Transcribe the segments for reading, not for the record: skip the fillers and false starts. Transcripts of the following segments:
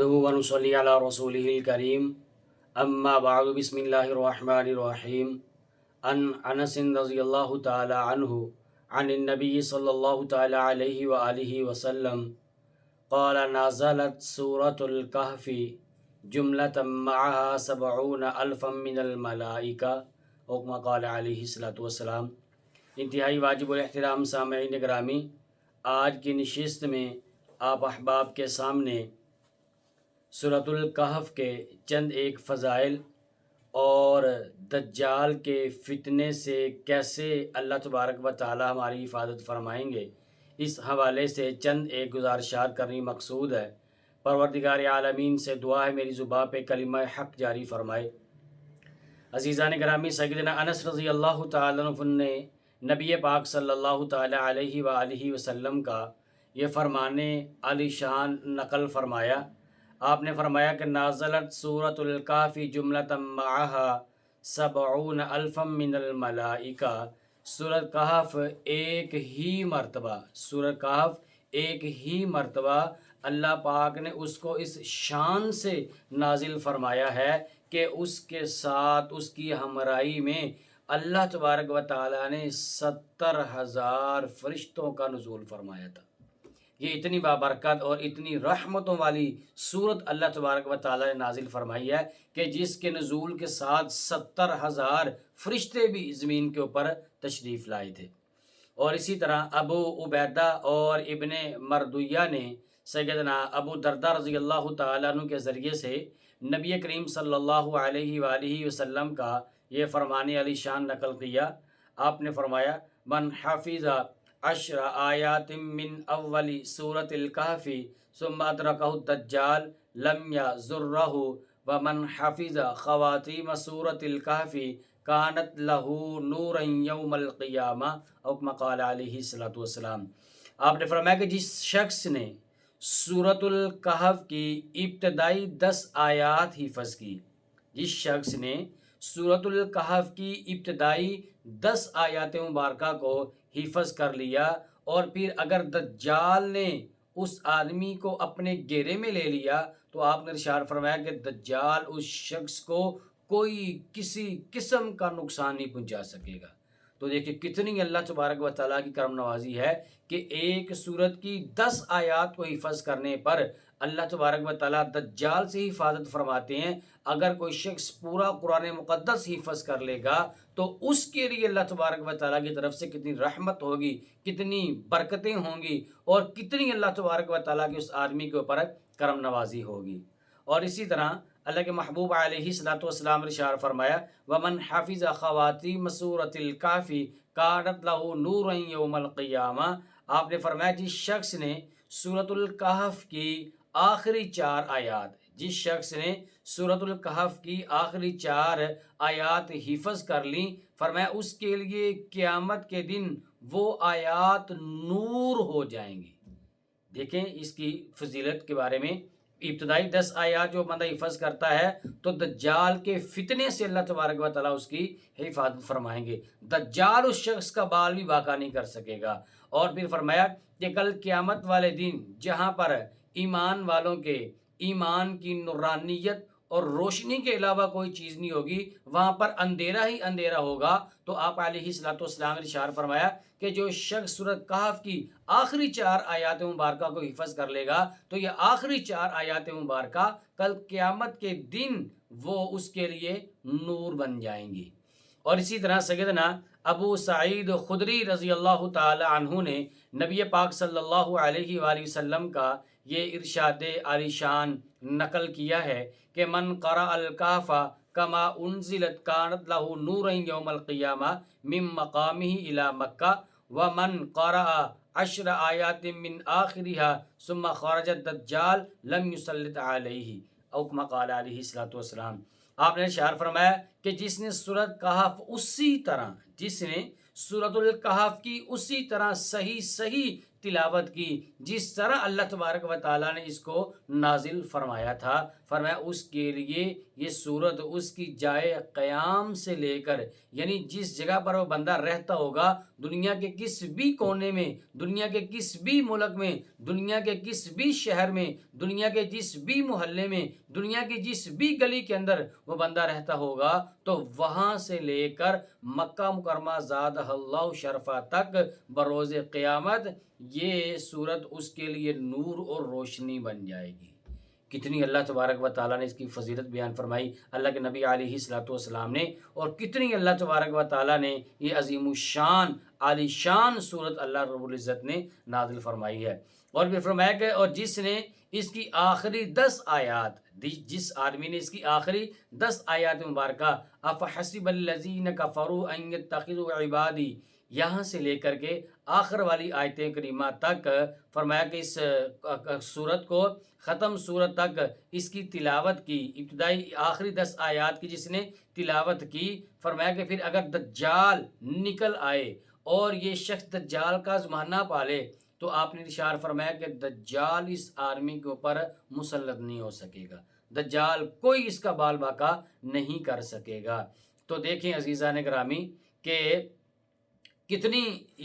نحمده ونصلي على رسوله الكريم اما بعد بسم الله الرحمن الرحيم عن انس رضي الله تعالى عنه عن النبي صلى الله تعالى عليه وآله وسلم قال نزلت سورة الكهف جملة معها 70,000 من الملائكة او كما قال علیہ الصلوۃ والسلام۔ انتہائی واجب الاحترام سامعین گرامی، آج کی نشست میں آپ احباب کے سامنے سورۃ الکہف کے چند ایک فضائل اور دجال کے فتنے سے کیسے اللہ تبارک و تعالی ہماری حفاظت فرمائیں گے، اس حوالے سے چند ایک گزارشات کرنی مقصود ہے۔ پروردگار عالمین سے دعا ہے میری زبان پہ کلمہ حق جاری فرمائے۔ عزیزان گرامی، سیدنا انس رضی اللہ تعالیٰ عنہ نے نبی پاک صلی اللہ تعالیٰ علیہ وآلہ وسلم کا یہ فرمان عالی شان نقل فرمایا۔ آپ نے فرمایا کہ نازلت سورۃ الکہف جملۃ معها 70,000 من الملائکہ، سورۃ کہف ایک ہی مرتبہ اللہ پاک نے اس کو اس شان سے نازل فرمایا ہے کہ اس کے ساتھ اس کی ہمراہی میں اللہ تبارک و تعالیٰ نے 70,000 فرشتوں کا نزول فرمایا تھا۔ یہ اتنی بابرکت اور اتنی رحمتوں والی صورت اللہ تبارک و تعالیٰ نے نازل فرمائی ہے کہ جس کے نزول کے ساتھ 70,000 فرشتے بھی زمین کے اوپر تشریف لائے تھے۔ اور اسی طرح ابو عبیدہ اور ابن مردویہ نے سیدنا ابو درداء رضی اللہ تعالیٰ عنہ کے ذریعے سے نبی کریم صلی اللہ علیہ وآلہ وسلم کا یہ فرمان علی شان نقل کیا۔ آپ نے فرمایا من حفظ 10 آیات من اول سورۃ الکہف ثم ادرکہ الدجال لم یضرہ ومن حفظ خواتیم سورۃ الکہف کانت لہ نورا یوم القیامہ او کما قال علیہ الصلوۃ والسلام۔ آپ نے فرمایا کہ جس شخص نے سورۃ الکہف کی ابتدائی 10 آیات حفظ کی، جس شخص نے سورۃ الکہف کی ابتدائی 10 آیات مبارکہ کو حفظ کر لیا، اور پھر اگر دجال نے اس آدمی کو اپنے گھیرے میں لے لیا تو آپ نے ارشاد فرمایا کہ دجال اس شخص کو کوئی کسی قسم کا نقصان نہیں پہنچا سکے گا۔ تو دیکھیں کتنی اللہ تبارک و تعالیٰ کی کرم نوازی ہے کہ ایک سورت کی 10 آیات کو حفظ کرنے پر اللہ تبارک و تعالیٰ دجال سے حفاظت فرماتے ہیں۔ اگر کوئی شخص پورا قرآن مقدس حفظ کر لے گا تو اس کے لیے اللہ تبارک و تعالیٰ کی طرف سے کتنی رحمت ہوگی، کتنی برکتیں ہوں گی، اور کتنی اللہ تبارک و تعالیٰ کی اس آدمی کے اوپر کرم نوازی ہوگی۔ اور اسی طرح اللہ کے محبوب علیہ الصلوۃ والسلام نے ارشاد فرمایا ومن حفظ خواتیم سورۃ الکہف کانت لہ نورا یوم القیامہ۔ آپ نے فرمایا جس شخص نے سورۃ الکہف کی آخری 4 آیات، جس شخص نے سورۃ الکہف کی آخری 4 آیات حفظ کر لیں، فرمایا اس کے لیے قیامت کے دن وہ آیات نور ہو جائیں گی۔ دیکھیں اس کی فضیلت کے بارے میں، ابتدائی 10 آیات جو بندہ حفظ کرتا ہے تو دجال کے فتنے سے اللہ تبارک و تعالیٰ اس کی حفاظت فرمائیں گے۔ دجال اس شخص کا بال بھی باقا نہیں کر سکے گا۔ اور پھر فرمایا کہ کل قیامت والے دن جہاں پر ایمان والوں کے ایمان کی نورانیت اور روشنی کے علاوہ کوئی چیز نہیں ہوگی، وہاں پر اندھیرا ہی اندھیرا ہوگا، تو آپ علیہ الصلوۃ والسلام نے ارشاد فرمایا کہ جو شخص سورۃ کہف کی آخری 4 آیات مبارکہ کو حفظ کر لے گا تو یہ آخری 4 آیات مبارکہ کل قیامت کے دن وہ اس کے لیے نور بن جائیں گی۔ اور اسی طرح سیدنا ابو سعید خدری رضی اللہ تعالی عنہ نے نبی پاک صلی اللہ علیہ وآلہ وسلم کا یہ ارشاد عالی شان نقل کیا ہے کہ من قرأ الکہف کما انزلت کانت لہ نورا یوم القیامہ من مقامہ الی مکہ ومن قرأ 10 آیات من آخرها ثم خرج الدجال لم یسلط علیہ او کما قال علیہ الصلوۃ والسلام۔ آپ نے ارشاد فرمایا کہ جس نے سورۃ کہف صحیح صحیح تلاوت کی جس طرح اللہ تبارک و تعالیٰ نے اس کو نازل فرمایا تھا۔ فرمایا اس کے لیے یہ سورت اس کی جائے قیام سے لے کر، یعنی جس جگہ پر وہ بندہ رہتا ہوگا، دنیا کے کس بھی کونے میں، دنیا کے کس بھی ملک میں، دنیا کے کس بھی شہر میں، دنیا کے جس بھی محلے میں، دنیا کی جس بھی گلی کے اندر وہ بندہ رہتا ہوگا، تو وہاں سے لے کر مکہ مکرمہ زادہ اللہ شرفہ تک بروز قیامت یہ سورت اس کے لیے نور اور روشنی بن جائے گی۔ کتنی اللہ تبارک و تعالیٰ نے اس کی فضیلت بیان فرمائی اللہ کے نبی علیہ الصلوۃ والسلام نے، اور کتنی اللہ تبارک و تعالیٰ نے یہ عظیم الشان عالی شان سورت اللہ رب العزت نے نازل فرمائی ہے۔ اور پھر فرمایا کہ اور جس نے اس کی آخری 10 آیات، جس آدمی نے اس کی آخری 10 آیات مبارکہ افحسب الذین کفروا ان یتخذوا عبادی، یہاں سے لے کر کے آخر والی آیتیں کریمہ تک فرمایا کہ اس سورت کو ختم سورت تک اس کی تلاوت کی، ابتدائی آخری 10 آیات کی جس نے تلاوت کی، فرمایا کہ پھر اگر دجال نکل آئے اور یہ شخص دجال کا زمانہ پالے تو آپ نے ارشاد فرمایا کہ دجال اس آدمی کے اوپر مسلط نہیں ہو سکے گا، دجال کوئی اس کا بال باقا نہیں کر سکے گا۔ تو دیکھیں عزیزان گرامی کہ کتنی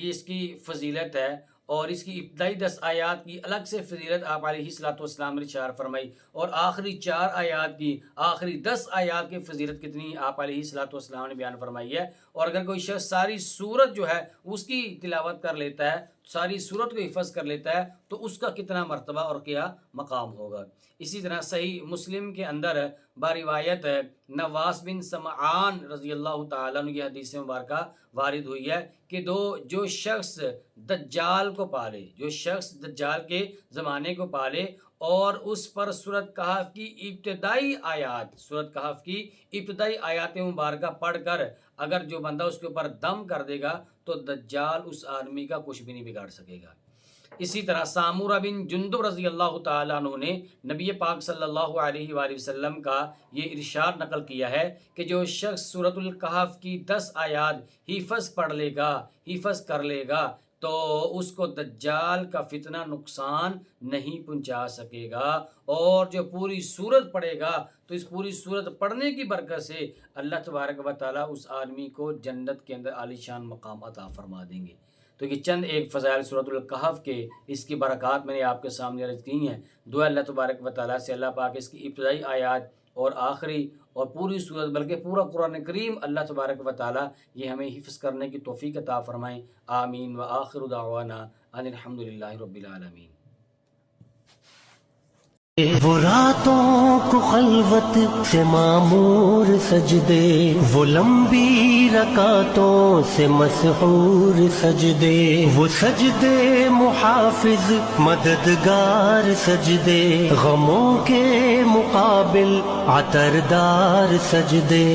اس کی فضیلت ہے، اور اس کی ابتدائی 10 آیات کی الگ سے فضیلت آپ علیہ الصلوۃ والسلام نے اشارہ فرمائی، اور آخری 4 آیات کی، آخری 10 آیات کی فضیلت کتنی آپ علیہ الصلوۃ والسلام نے بیان فرمائی ہے۔ اور اگر کوئی شخص ساری سورت جو ہے اس کی تلاوت کر لیتا ہے، ساری سورت کو حفظ کر لیتا ہے، تو اس کا کتنا مرتبہ اور کیا مقام ہوگا۔ اسی طرح صحیح مسلم کے اندر باروایت نواس بن سمعان رضی اللہ تعالیٰ عنہ کی حدیث مبارکہ وارد ہوئی ہے کہ جو شخص دجال کو پالے، جو شخص دجال کے زمانے کو پالے اور اس پر سورۃ کہف کی ابتدائی آیات، سورۃ کہف کی ابتدائی آیات مبارکہ پڑھ کر اگر جو بندہ اس کے اوپر دم کر دے گا تو دجال اس آدمی کا کچھ بھی نہیں بگاڑ سکے گا۔ اسی طرح سامورہ بن جندب رضی اللہ تعالیٰ عنہ نے نبی پاک صلی اللہ علیہ وآلہ وسلم کا یہ ارشاد نقل کیا ہے کہ جو شخص سورۃ الکہف کی 10 آیات حفظ پڑھ لے گا، حفظ کر لے گا، تو اس کو دجال کا فتنہ نقصان نہیں پہنچا سکے گا، اور جو پوری سورت پڑھے گا تو اس پوری سورت پڑھنے کی برکت سے اللہ تبارک و تعالیٰ اس آدمی کو جنت کے اندر عالی شان مقام عطا فرما دیں گے۔ تو یہ چند ایک فضائل سورۃ الکہف کے اس کی برکات میں نے آپ کے سامنے عرض کی ہیں۔ دعا اللہ تبارک و تعالیٰ سے اللہ پاک اس کی ابتدائی آیات اور آخری اور پوری سورت بلکہ پورا قرآن کریم اللہ تبارک و تعالیٰ یہ ہمیں حفظ کرنے کی توفیق عطا فرمائیں۔ آمین وآخر دعوانا ان الحمدللہ رب العالمین۔ وہ راتوں کو خلوت سے معمور سجدے، وہ لمبی رکعتوں سے مسحور سجدے، وہ سجدے محافظ مددگار سجدے، غموں کے مقابل عطردار سجدے۔